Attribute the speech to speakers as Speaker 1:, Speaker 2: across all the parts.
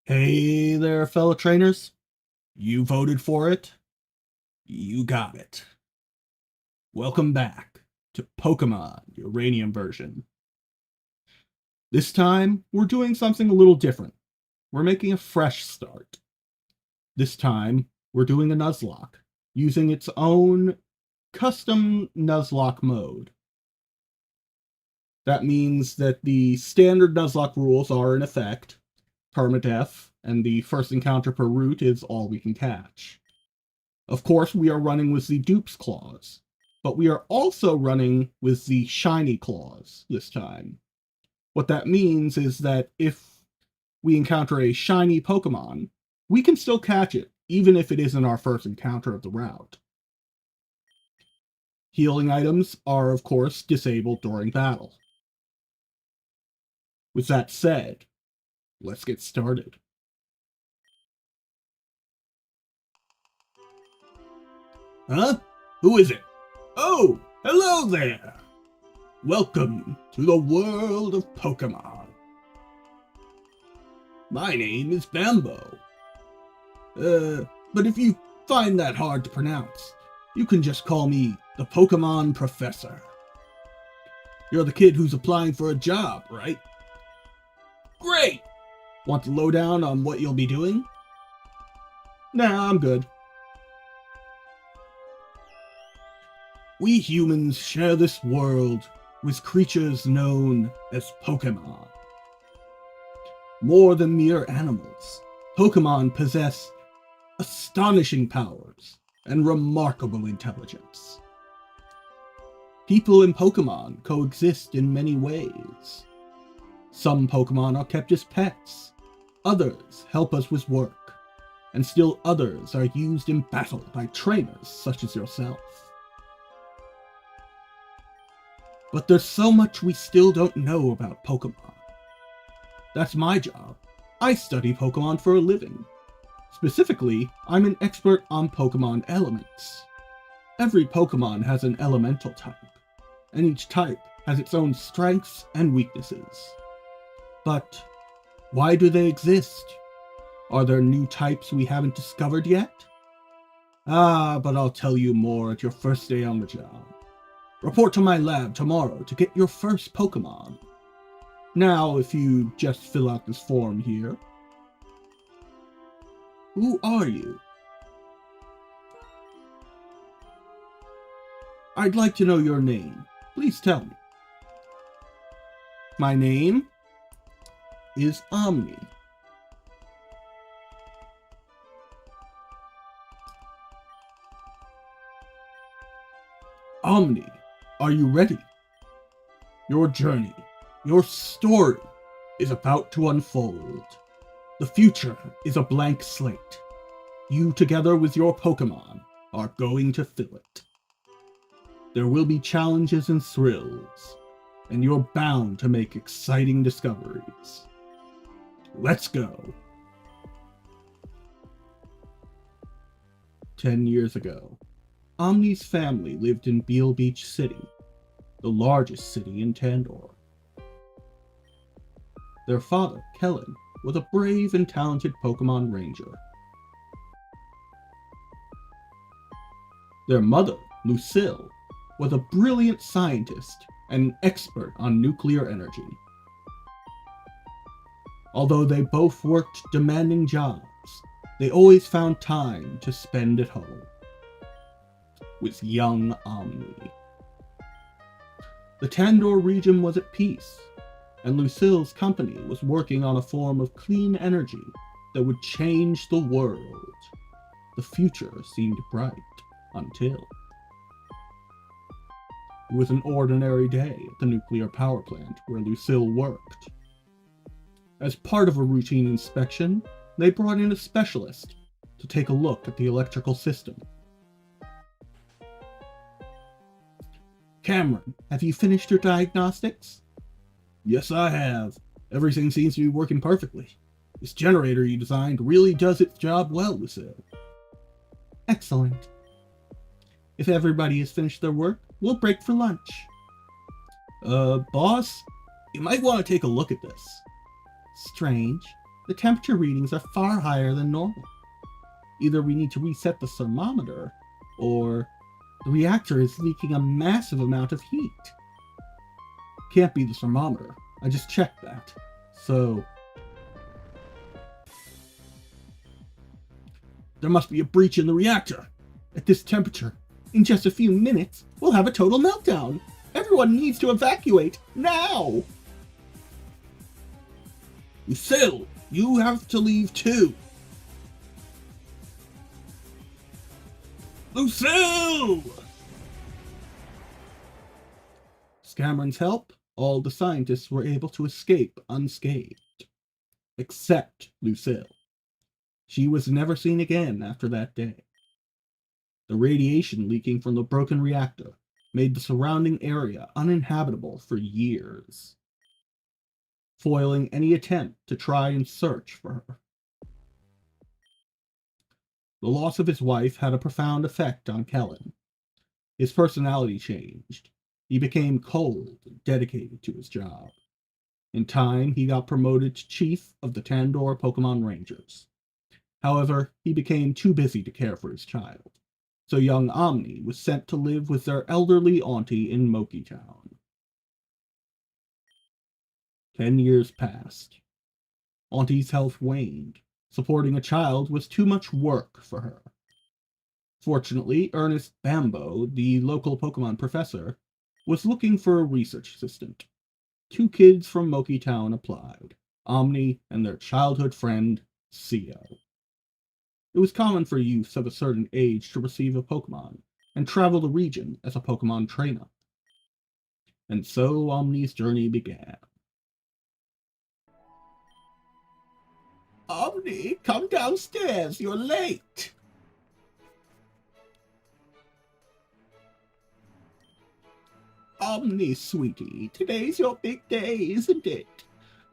Speaker 1: Hey there, fellow trainers. You voted for it. You got it. Welcome back to Pokémon Uranium version. This time, we're doing something a little different. We're making a fresh start. This time, we're doing a Nuzlocke, using its own custom Nuzlocke mode. That means that the standard Nuzlocke rules are in effect, permadeath, and the first encounter per route is all we can catch. Of course, we are running with the Dupe's Claws, but we are also running with the Shiny Claws this time. What that means is that if we encounter a shiny Pokemon, we can still catch it, even if it isn't our first encounter of the route. Healing items are, of course, disabled during battle. With that said, let's get started. Huh? Who is it? Oh, hello there! Welcome to the world of Pokémon. My name is Bambo. But if you find that hard to pronounce, you can just call me the Pokémon Professor. You're the kid who's applying for a job, right? Great! Want the lowdown on what you'll be doing? Nah, I'm good. We humans share this world with creatures known as Pokémon. More than mere animals, Pokémon possess astonishing powers and remarkable intelligence. People and Pokémon coexist in many ways. Some Pokémon are kept as pets, others help us with work, and still others are used in battle by trainers such as yourself. But there's so much we still don't know about Pokémon. That's my job. I study Pokémon for a living. Specifically, I'm an expert on Pokémon elements. Every Pokémon has an elemental type, and each type has its own strengths and weaknesses. But why do they exist? Are there new types we haven't discovered yet? But I'll tell you more at your first day on the job. Report to my lab tomorrow to get your first Pokémon. Now, if you just fill out this form here. Who are you? I'd like to know your name. Please tell me. My name is Omni. Omni, are you ready? Your journey, your story is about to unfold. The future is a blank slate. You, together with your Pokémon, are going to fill it. There will be challenges and thrills, and you're bound to make exciting discoveries. Let's go. 10 years ago, Omni's family lived in Beale Beach City, the largest city in Tandor. Their father, Kellen, was a brave and talented Pokémon Ranger. Their mother, Lucille, was a brilliant scientist and an expert on nuclear energy. Although they both worked demanding jobs, they always found time to spend at home with young Omni. The Tandor region was at peace, and Lucille's company was working on a form of clean energy that would change the world. The future seemed bright until... It was an ordinary day at the nuclear power plant where Lucille worked. As part of a routine inspection, they brought in a specialist to take a look at the electrical system. Cameron, have you finished your diagnostics? Yes, I have. Everything seems to be working perfectly. This generator you designed really does its job well, Lucille. Excellent. If everybody has finished their work, we'll break for lunch. Boss? You might want to take a look at this. Strange. the temperature readings are far higher than normal. Either we need to reset the thermometer, or the reactor is leaking a massive amount of heat. Can't be the thermometer. I just checked that. So there must be a breach in the reactor. At this temperature, in just a few minutes, we'll have a total meltdown. Everyone needs to evacuate now. Lucille, you have to leave too. Lucille! Scammern's help, all the scientists were able to escape unscathed. Except Lucille. She was never seen again after that day. The radiation leaking from the broken reactor made the surrounding area uninhabitable for years, foiling any attempt to try and search for her. The loss of his wife had a profound effect on Kellen. His personality changed. He became cold and dedicated to his job. In time, he got promoted to chief of the Tandor Pokémon Rangers. However, he became too busy to care for his child, so young Omni was sent to live with their elderly auntie in Moki Town. 10 years passed. Auntie's health waned. Supporting a child was too much work for her. Fortunately, Ernest Bambo, the local Pokemon professor, was looking for a research assistant. 2 kids from Moki Town applied, Omni and their childhood friend, Theo. It was common for youths of a certain age to receive a Pokemon and travel the region as a Pokemon trainer. And so Omni's journey began. Omni, come downstairs, you're late. Omni, sweetie, today's your big day, isn't it?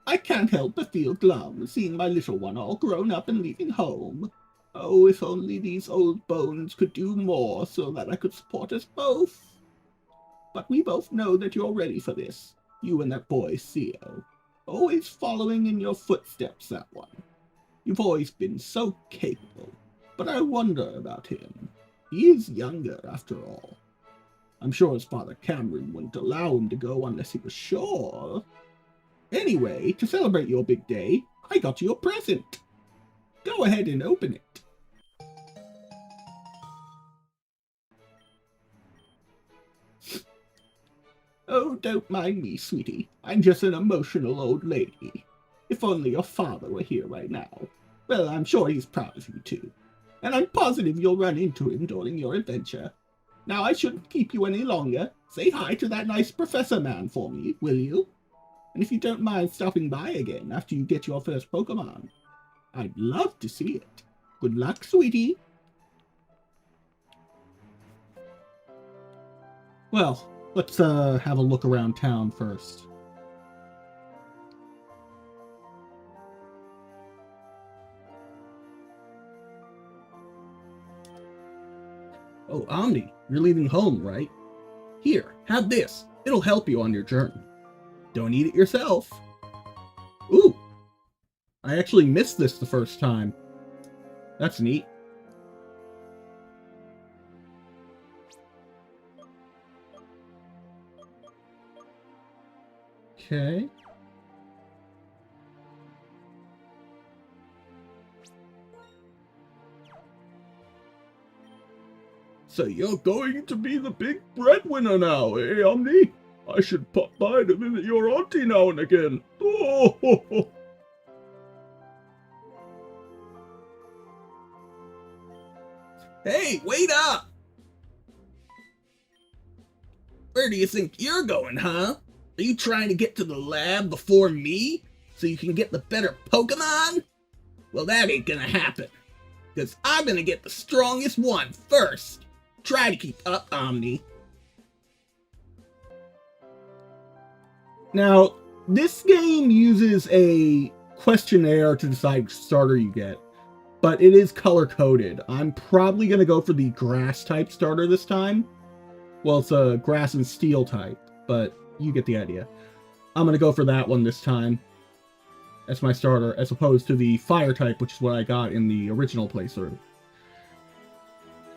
Speaker 1: I can't help but feel glum seeing my little one all grown up and leaving home. Oh, if only these old bones could do more so that I could support us both. But we both know that you're ready for this, you and that boy Theo. Always following in your footsteps, that one. You've always been so capable, but I wonder about him. He is younger, after all. I'm sure his father Cameron wouldn't allow him to go unless he was sure. Anyway, to celebrate your big day, I got you a present. Go ahead and open it. Oh, don't mind me, sweetie. I'm just an emotional old lady. If only your father were here right now. Well, I'm sure he's proud of you too. And I'm positive you'll run into him during your adventure. Now, I shouldn't keep you any longer. Say hi to that nice professor man for me, will you? And if you don't mind stopping by again after you get your first Pokemon, I'd love to see it. Good luck, sweetie. Well, let's have a look around town first. Oh, Omni, you're leaving home, right? Here, have this. It'll help you on your journey. Don't eat it yourself. Ooh, I actually missed this the first time. That's neat. Okay. So you're going to be the big breadwinner now, eh, Omni? I should pop by to visit your auntie now and again. Oh, ho, ho. Hey, wait up! Where do you think you're going, huh? Are you trying to get to the lab before me, so you can get the better Pokemon? Well, that ain't gonna happen, because I'm gonna get the strongest one first. Try to keep up, Omni. Now, this game uses a questionnaire to decide which starter you get, but it is color-coded. I'm probably going to go for the grass-type starter this time. Well, it's a grass and steel type, but you get the idea. I'm going to go for that one this time. as my starter, as opposed to the fire type, which is what I got in the original playthrough.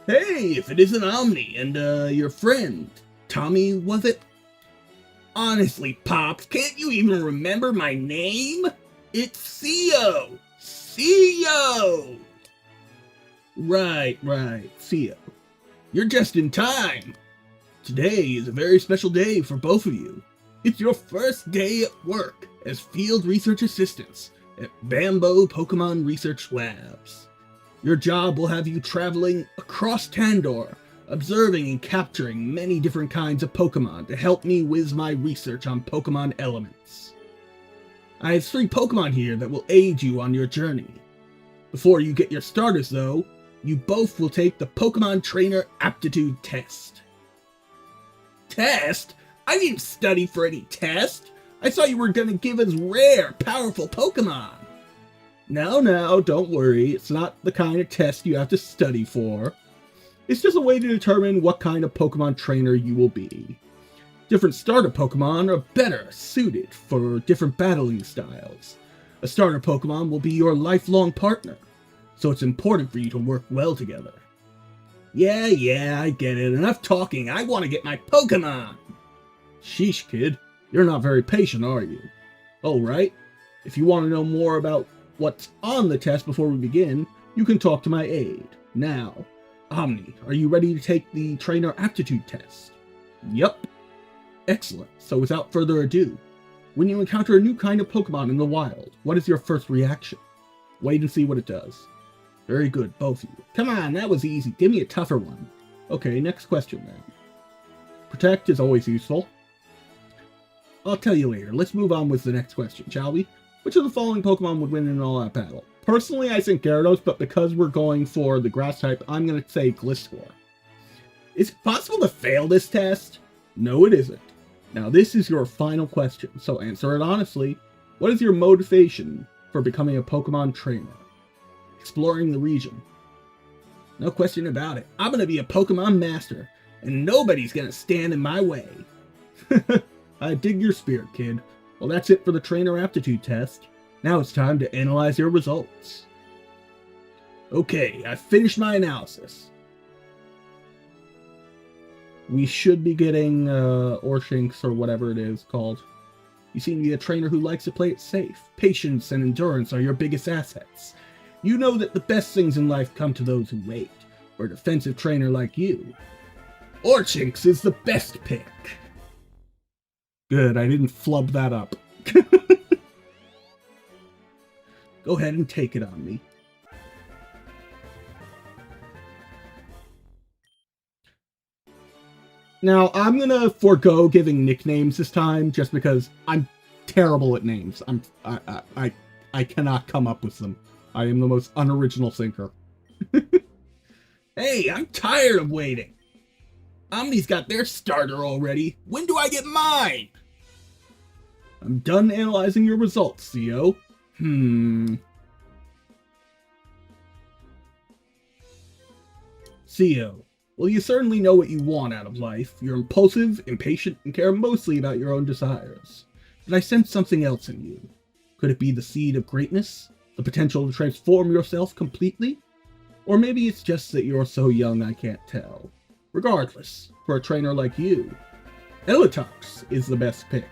Speaker 1: Hey, if it isn't Omni and, your friend. Tommy, was it? Honestly, Pops, can't you even remember my name? It's Theo! Theo! Right, Theo. You're just in time. Today is a very special day for both of you. It's your first day at work as field research assistants at Bamboo Pokémon Research Labs. Your job will have you traveling across Tandor, observing and capturing many different kinds of Pokémon to help me with my research on Pokémon elements. I have 3 Pokémon here that will aid you on your journey. Before you get your starters though, you both will take the Pokémon Trainer Aptitude Test. Test? I didn't study for any test. I thought you were gonna give us rare, powerful Pokémon. No, don't worry. It's not the kind of test you have to study for. It's just a way to determine what kind of Pokemon trainer you will be. Different starter Pokemon are better suited for different battling styles. A starter Pokemon will be your lifelong partner, so it's important for you to work well together. Yeah, I get it. Enough talking. I want to get my Pokemon! Sheesh, kid. You're not very patient, are you? Alright. If you want to know more about what's on the test before we begin, you can talk to my aide. Now, Omni, are you ready to take the Trainer Aptitude Test? Yup. Excellent. So without further ado, when you encounter a new kind of Pokemon in the wild, what is your first reaction? Wait and see what it does. Very good, both of you. Come on, that was easy. Give me a tougher one. Okay, next question then. Protect is always useful. I'll tell you later. Let's move on with the next question, shall we? Which of the following Pokemon would win in an all-out battle? Personally, I think Gyarados, but because we're going for the grass type, I'm going to say Gliscor. Is it possible to fail this test? No, it isn't. Now, this is your final question, so answer it honestly. What is your motivation for becoming a Pokemon trainer? Exploring the region. No question about it. I'm going to be a Pokemon master, and nobody's going to stand in my way. I dig your spirit, kid. Well, that's it for the Trainer Aptitude Test. Now it's time to analyze your results. Okay, I've finished my analysis. We should be getting Orshinx or whatever it is called. You seem to be a trainer who likes to play it safe. Patience and endurance are your biggest assets. You know that the best things in life come to those who wait. For a defensive trainer like you, Orshinx is the best pick. Good, I didn't flub that up. Go ahead and take it on me. Now, I'm gonna forego giving nicknames this time, just because I'm terrible at names. I cannot come up with them. I am the most unoriginal thinker. Hey, I'm tired of waiting. Omni's got their starter already. When do I get mine? I'm done analyzing your results, Theo. Theo, well, you certainly know what you want out of life. You're impulsive, impatient, and care mostly about your own desires. But I sense something else in you. Could it be the seed of greatness? The potential to transform yourself completely? Or maybe it's just that you're so young I can't tell. Regardless, for a trainer like you, Elitox is the best pick.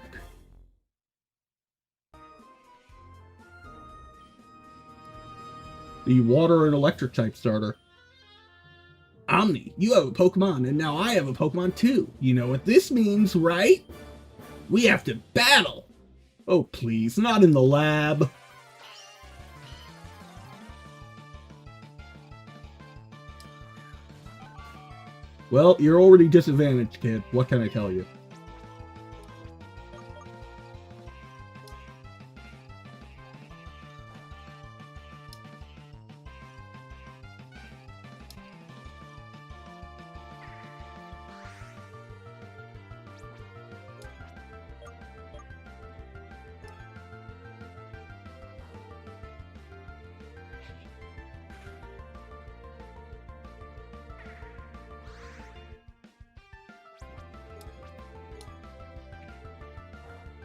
Speaker 1: The water and electric type starter. Omni, you have a Pokemon, and now I have a Pokemon too. You know what this means, right? We have to battle! Oh please, not in the lab. Well, you're already disadvantaged, kid. What can I tell you?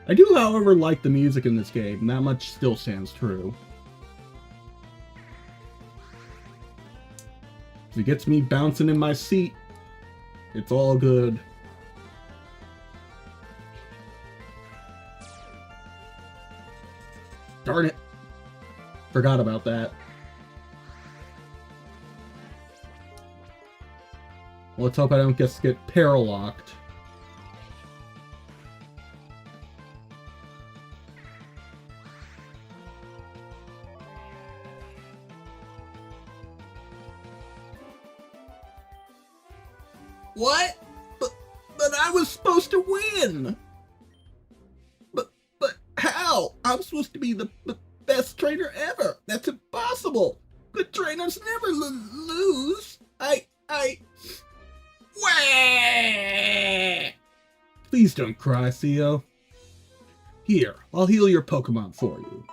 Speaker 1: I do, however, like the music in this game, and that much still stands true. If it gets me bouncing in my seat, it's all good. Darn it. Forgot about that. Let's hope I don't just get paralocked. What? But I was supposed to win! But how? I'm supposed to be the best trainer ever! That's impossible! Good trainers never lose! Wah! Please don't cry, Theo. Here, I'll heal your Pokemon for you.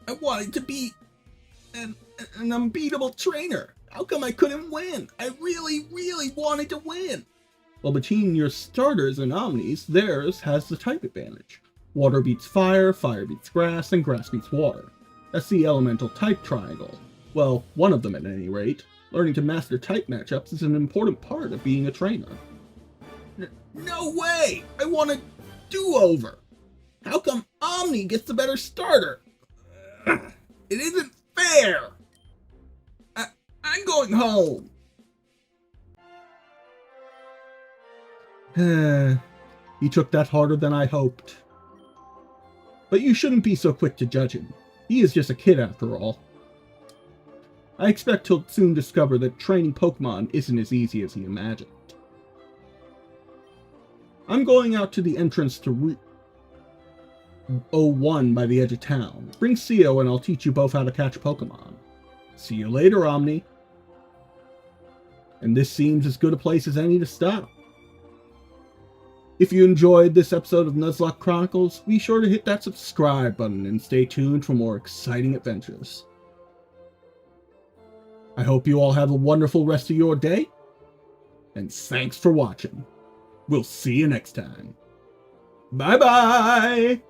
Speaker 1: I wanted to be an unbeatable trainer. How come I couldn't win? I really wanted to win. Well, between your starters and Omnis, theirs has the type advantage. Water beats fire, fire beats grass, and grass beats water. That's the elemental type triangle. Well, one of them at any rate. Learning to master type matchups is an important part of being a trainer. No way! I want a do-over! How come Omni gets the better starter? It isn't fair! I'm going home! He took that harder than I hoped. But you shouldn't be so quick to judge him. He is just a kid after all. I expect he'll soon discover that training Pokemon isn't as easy as he imagined. I'm going out to the entrance to Route 01 by the edge of town. Bring Theo and I'll teach you both how to catch Pokemon. See you later, Omni. And this seems as good a place as any to stop. If you enjoyed this episode of Nuzlocke Chronicles, be sure to hit that subscribe button and stay tuned for more exciting adventures. I hope you all have a wonderful rest of your day, and thanks for watching. We'll see you next time. Bye-bye!